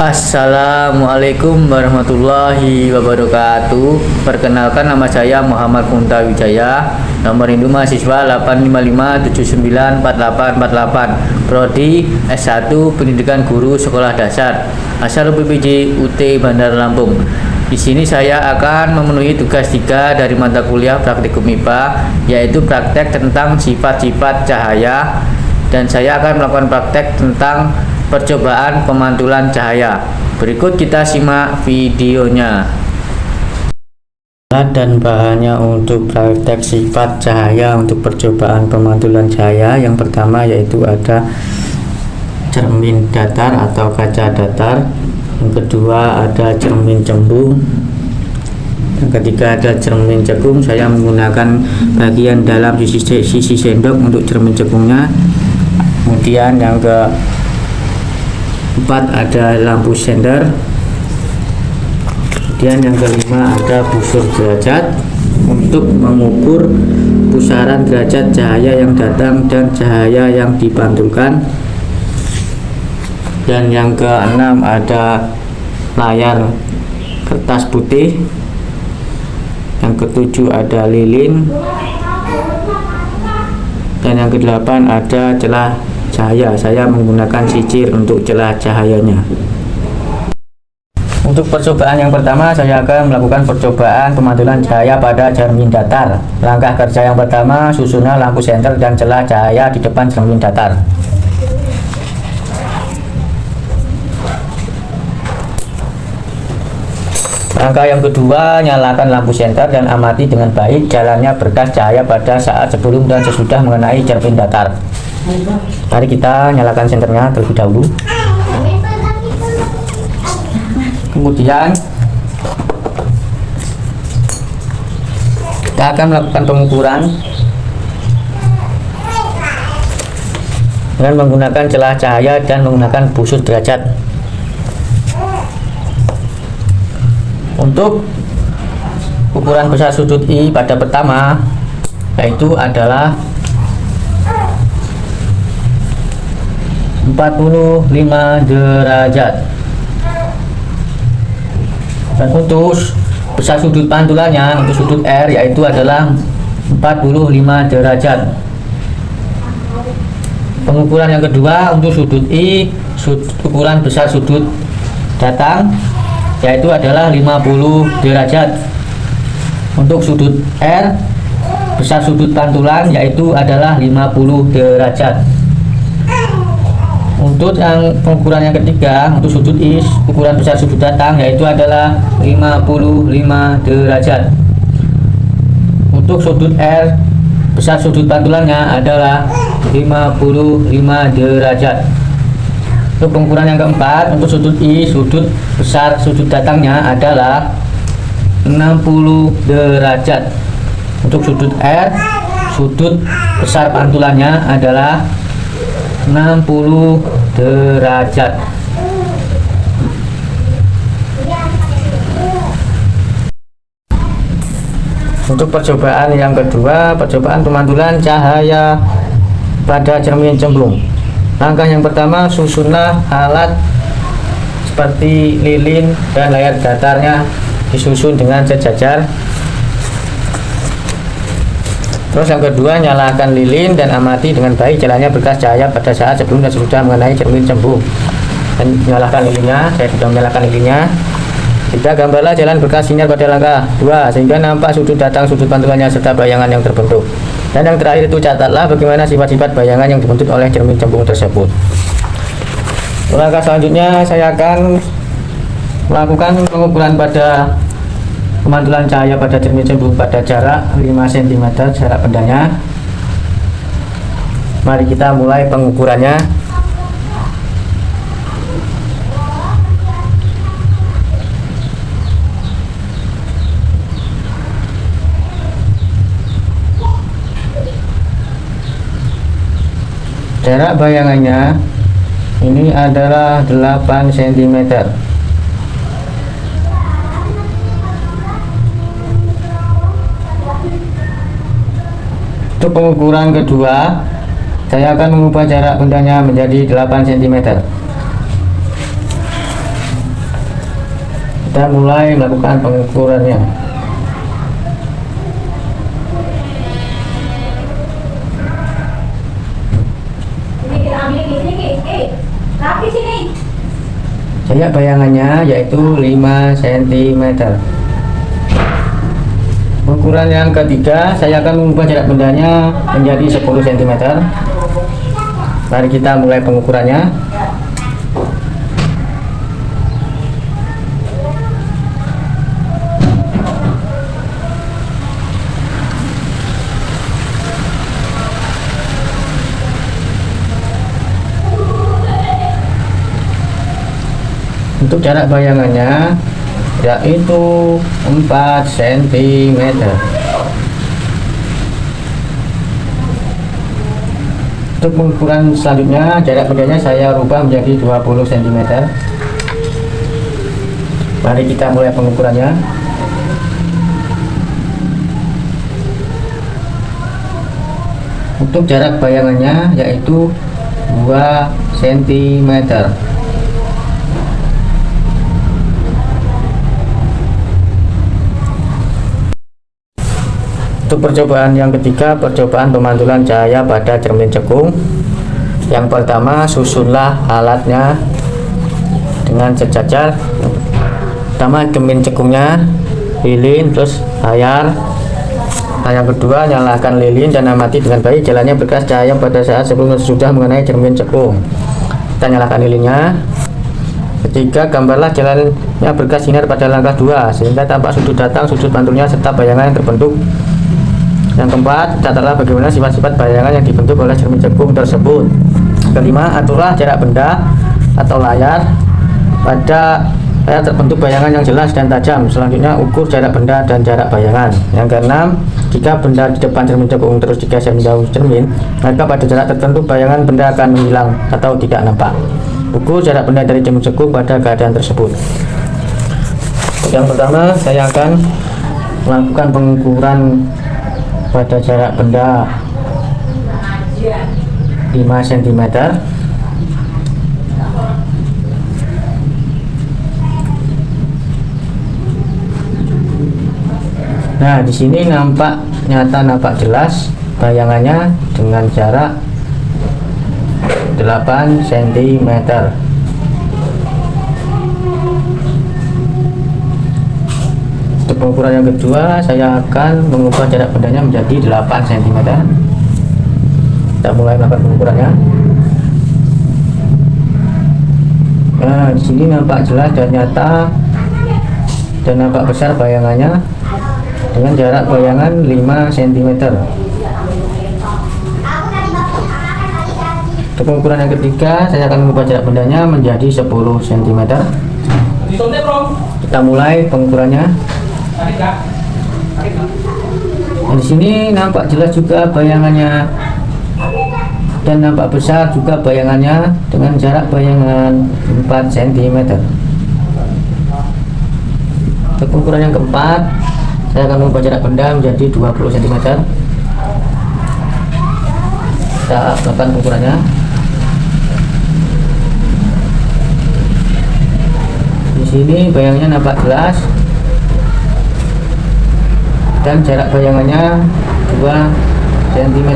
Assalamualaikum warahmatullahi wabarakatuh. Perkenalkan, nama saya Muhammad Kunta Wijaya. Nomor induk mahasiswa 855794848. Prodi S1 Pendidikan Guru Sekolah Dasar. Asal PPJ UT Bandar Lampung. Di sini saya akan memenuhi tugas 3 dari mata kuliah praktikum IPA, yaitu praktek tentang sifat-sifat cahaya, dan saya akan melakukan praktek tentang percobaan pemantulan cahaya. Berikut kita simak videonya. Alat dan bahannya untuk praktek sifat cahaya untuk percobaan pemantulan cahaya. Yang pertama yaitu ada cermin datar atau kaca datar. Yang kedua ada cermin cembung. Yang ketiga ada cermin cekung. Saya menggunakan bagian dalam sisi sendok untuk cermin cekungnya. Kemudian yang keempat ada lampu sender. Kemudian yang kelima ada busur derajat untuk mengukur pusaran derajat cahaya yang datang dan cahaya yang dipantulkan. Dan yang keenam ada layar kertas putih. Yang ketujuh ada lilin. Dan yang kedelapan ada celah cahaya. Saya menggunakan sisir untuk celah cahayanya. Untuk percobaan yang pertama, saya akan melakukan percobaan pemantulan cahaya pada cermin datar. Langkah kerja yang pertama, susunlah lampu senter dan celah cahaya di depan cermin datar. Langkah yang kedua, nyalakan lampu senter dan amati dengan baik jalannya berkas cahaya pada saat sebelum dan sesudah mengenai cermin datar. Mari kita nyalakan senternya terlebih dahulu. Kemudian kita akan melakukan pengukuran dengan menggunakan celah cahaya dan menggunakan busur derajat. Untuk ukuran besar sudut I pada pertama yaitu adalah 45 derajat. Dan untuk besar sudut pantulannya untuk sudut R yaitu adalah 45 derajat. Pengukuran yang kedua untuk sudut I, ukuran besar sudut datang yaitu adalah 50 derajat. Untuk sudut R, besar sudut pantulan yaitu adalah 50 derajat. Untuk yang pengukuran yang ketiga, untuk sudut I, ukuran besar sudut datang yaitu adalah 55 derajat. Untuk sudut R, besar sudut pantulannya adalah 55 derajat. Untuk pengukuran yang keempat, untuk sudut I, sudut besar sudut datangnya adalah 60 derajat. Untuk sudut R, sudut besar pantulannya adalah 60 derajat. Untuk percobaan yang kedua, percobaan pemantulan cahaya pada cermin cembung. Langkah yang pertama, susunlah alat seperti lilin dan layar datarnya disusun dengan sejajar. Terus yang kedua, nyalakan lilin dan amati dengan baik jalannya berkas cahaya pada saat sebelum dan sesudah mengenai cermin cembung. Dan nyalakan lilinnya, saya sudah menyalakan lilinnya. Kita gambarlah jalan berkas sinyal pada langkah 2 sehingga nampak sudut datang, sudut pantulannya serta bayangan yang terbentuk. Dan yang terakhir itu catatlah bagaimana sifat-sifat bayangan yang dibentuk oleh cermin cembung tersebut. Langkah selanjutnya saya akan melakukan pengukuran pada pemantulan cahaya pada cermin cembung pada jarak 5 cm jarak pandangnya. Mari kita mulai pengukurannya. Jarak bayangannya ini adalah 8 cm. Untuk pengukuran kedua, saya akan mengubah jarak bendanya menjadi 8 cm. Kita mulai melakukan pengukurannya. Jarak bayangannya yaitu 5 cm. Ukuran yang ketiga, saya akan mengubah jarak bendanya menjadi 10 cm. Mari kita mulai pengukurannya. Untuk jarak bayangannya yaitu 4 cm. Untuk pengukuran selanjutnya, jarak bendanya saya rubah menjadi 20 cm. Mari kita mulai pengukurannya. Untuk jarak bayangannya yaitu 2 cm. Untuk percobaan yang ketiga, percobaan pemantulan cahaya pada cermin cekung. Yang pertama, susunlah alatnya dengan sejajar. Pertama, cermin cekungnya, lilin, terus layar. Nah, yang kedua, nyalakan lilin dan amati dengan baik jalannya berkas cahaya pada saat sebelum dan sesudah mengenai cermin cekung. Kita nyalakan lilinnya. Ketiga, gambarlah jalannya berkas sinar pada langkah 2 sehingga tampak sudut datang, sudut pantulnya serta bayangan yang terbentuk. Yang keempat, catatlah bagaimana sifat-sifat bayangan yang dibentuk oleh cermin cekung tersebut. Kelima, aturlah jarak benda atau layar pada layar terbentuk bayangan yang jelas dan tajam. Selanjutnya, ukur jarak benda dan jarak bayangan. Yang keenam, jika benda di depan cermin cekung terus digeser menjauh cermin, maka pada jarak tertentu bayangan benda akan menghilang atau tidak nampak. Ukur jarak benda dari cermin cekung pada keadaan tersebut. Yang pertama, saya akan melakukan pengukuran pada jarak benda 5 cm. Nah, di sini nampak jelas bayangannya dengan jarak 8 cm. Untuk pengukuran yang kedua, saya akan mengubah jarak bendanya menjadi 8 cm. Kita mulai melakukan pengukurannya. Nah, di sini nampak jelas dan nyata dan nampak besar bayangannya dengan jarak bayangan 5 cm. Untuk pengukuran yang ketiga, saya akan mengubah jarak bendanya menjadi 10 cm. Kita mulai pengukurannya. Nah, di sini nampak jelas juga bayangannya dan nampak besar juga bayangannya dengan jarak bayangan 4 cm. Untuk ukuran yang keempat, saya akan mengubah jarak benda menjadi 20 cm. Kita lakukan ukurannya. Di sini bayangannya nampak jelas dan jarak bayangannya 2 cm.